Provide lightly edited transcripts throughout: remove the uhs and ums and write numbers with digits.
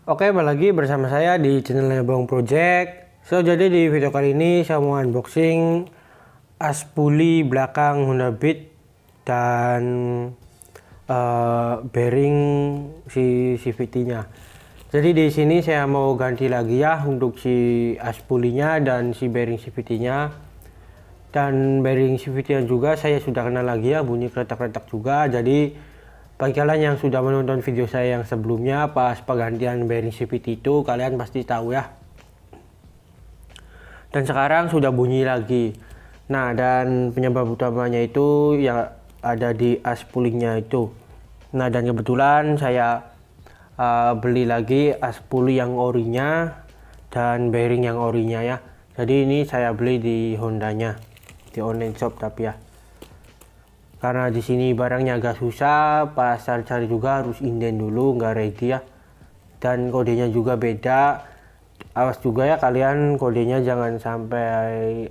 Oke, balik lagi bersama saya di channelnya Bang Project. Jadi di video kali ini saya mau unboxing aspuli belakang Honda Beat dan bearing si CVT-nya. Jadi di sini saya mau ganti lagi ya untuk si aspulinya dan si bearing CVT-nya. Dan bearing CVT-nya juga saya sudah kenal lagi ya, bunyi kretak-kretak juga. Jadi bagi kalian yang sudah menonton video saya yang sebelumnya pas penggantian bearing CVT itu, kalian pasti tahu ya. Dan sekarang sudah bunyi lagi. Nah, dan penyebab utamanya itu ya ada di aspulinya itu. Nah, dan kebetulan saya beli lagi aspuli yang orinya dan bearing yang orinya ya. Jadi ini saya beli di Hondanya, di online shop tapi ya. Karena di sini barangnya agak susah, pas cari-cari juga harus inden dulu, nggak ready ya. Dan kodenya juga beda. Awas juga ya kalian, kodenya jangan sampai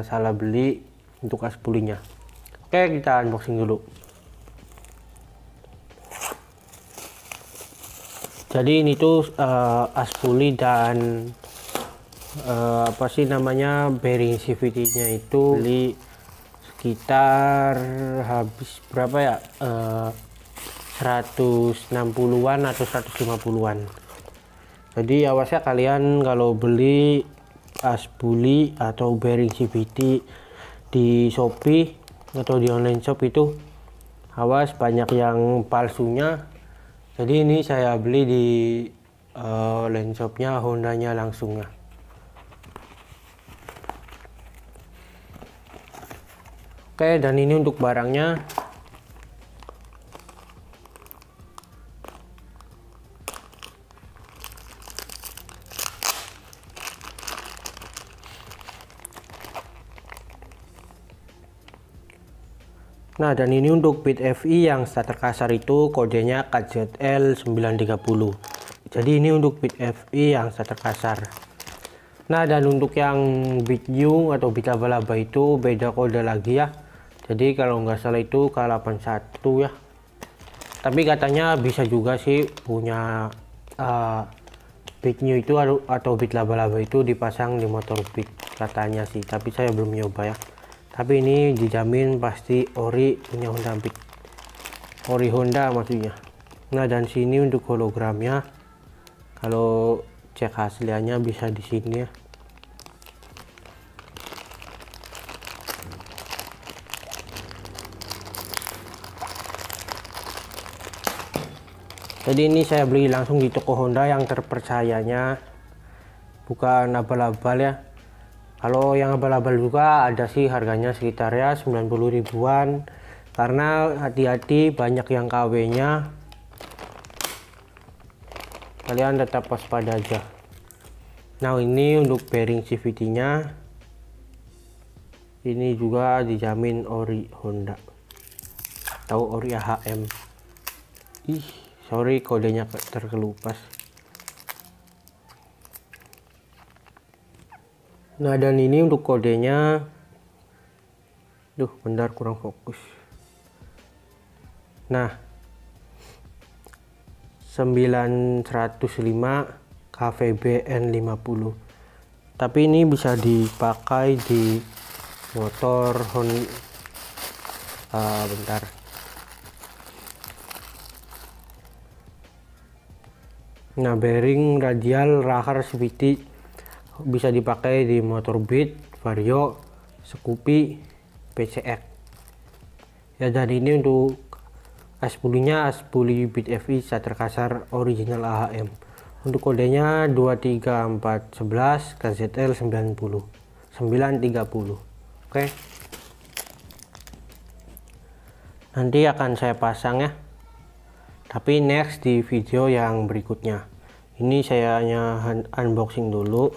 salah beli untuk aspulinya. Oke, kita unboxing dulu. Jadi ini tuh aspuli dan apa sih namanya, bearing CVT-nya itu beli sekitar habis berapa ya, 160-an atau 150-an. Jadi awas ya kalian kalau beli aspuli atau bearing CVT di Shopee atau di online shop itu, awas banyak yang palsunya. Jadi ini saya beli di online shopnya Hondanya langsung ya. Oke, dan ini untuk barangnya. Nah, dan ini untuk Beat FI yang starter kasar itu kodenya KZL 930. Jadi ini untuk Beat FI yang starter kasar. Nah, dan untuk yang Beat New atau Beat laba-laba itu beda kode lagi ya. Jadi kalau nggak salah itu K81 ya. Tapi katanya bisa juga sih punya Beat New itu atau Beat laba-laba itu dipasang di motor Beat katanya sih. Tapi saya belum nyoba ya. Tapi ini dijamin pasti ori punya Honda Beat. Ori Honda maksudnya. Nah, dan sini untuk hologramnya. Kalau cek hasilnya bisa di sini ya. Jadi ini saya beli langsung di toko Honda yang terpercayanya, bukan abal-abal ya. Kalau yang abal-abal juga ada sih, harganya sekitar ya 90 ribuan. Karena hati-hati banyak yang KW-nya. Kalian tetap waspada aja. Nah, ini untuk bearing CVT-nya. Ini juga dijamin ori Honda. Tahu ori AHM. Ih, sorry kodenya terkelupas. Nah, dan ini untuk kodenya. Duh, bentar kurang fokus. Nah, 9105 KVBN 50. Tapi ini bisa dipakai di motor Honda. Bentar. Nah, bearing radial Rahar CVT bisa dipakai di motor Beat, Vario, Scoopy, PCX. Ya, dan ini untuk aspulinya aspuli Beat FI starter kasar original AHM. Untuk kodenya 23411 KZL 930. Oke. Nanti akan saya pasang ya. Tapi next di video yang berikutnya. Ini saya hanya unboxing dulu.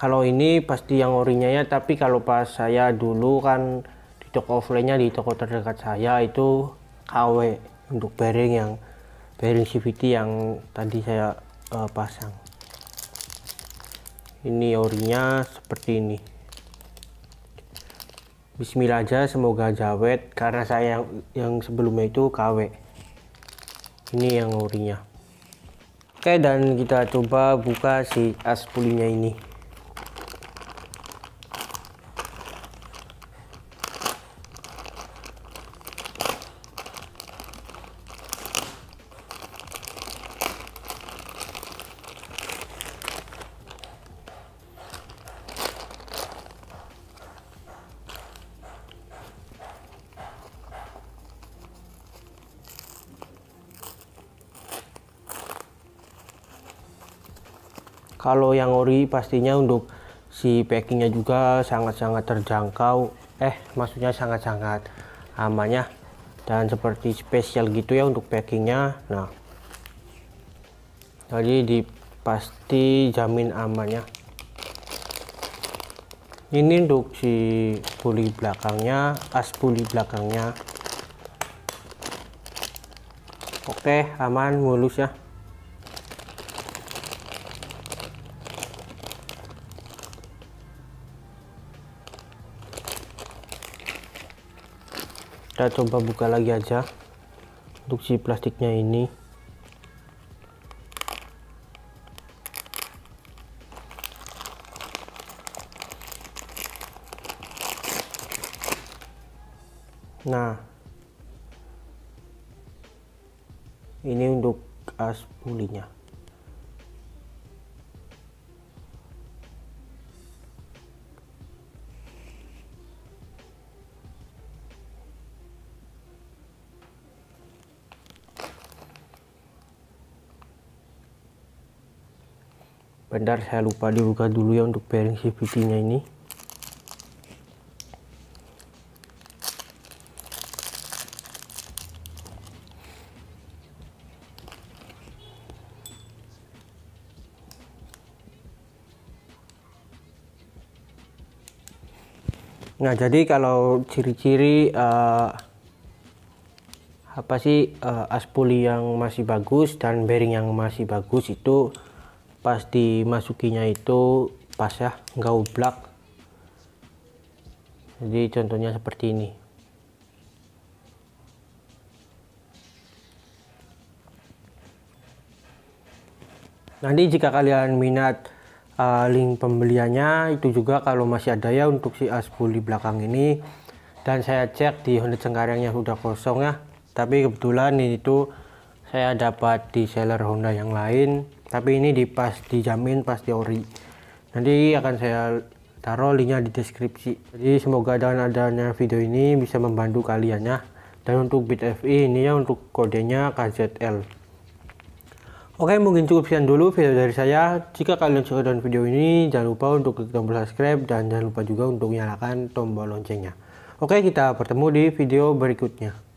Kalau ini pasti yang orinya ya, tapi kalau pas saya dulu kan di toko offline-nya, di toko terdekat saya itu KW untuk bearing yang bearing CVT yang tadi saya pasang. Ini orinya seperti ini. Bismillah aja, semoga aja awet, karena saya yang sebelumnya itu KW. Ini yang orinya. Oke, dan kita coba buka si as pulinya ini. Kalau yang ori pastinya untuk si packingnya juga sangat-sangat terjangkau, maksudnya sangat-sangat amannya, dan seperti spesial gitu ya untuk packingnya. Nah, jadi pasti jamin amannya. Ini untuk si puli belakangnya, as puli belakangnya. Oke, aman, mulus ya. Kita coba buka lagi aja untuk si plastiknya ini. Nah, ini untuk as pulinya. Bentar, saya lupa dibuka dulu ya untuk bearing CVT-nya ini. Nah, jadi kalau ciri-ciri apa sih as puli yang masih bagus dan bearing yang masih bagus itu pas dimasukinya itu pas ya, nggak ublak. Jadi contohnya seperti ini. Nanti jika kalian minat link pembeliannya itu juga kalau masih ada ya untuk si as puli belakang ini, dan saya cek di Honda Cengkarengnya sudah kosong ya, tapi kebetulan ini tuh saya dapat di seller Honda yang lain, tapi ini dijamin pasti ori. Nanti akan saya taruh linknya di deskripsi. Jadi semoga dengan adanya video ini bisa membantu kalian ya. Dan untuk BitFI ini ya untuk kodenya KZL. Oke, mungkin cukup sekian dulu video dari saya. Jika kalian suka dengan video ini, jangan lupa untuk klik tombol subscribe dan jangan lupa juga untuk nyalakan tombol loncengnya. Oke, kita bertemu di video berikutnya.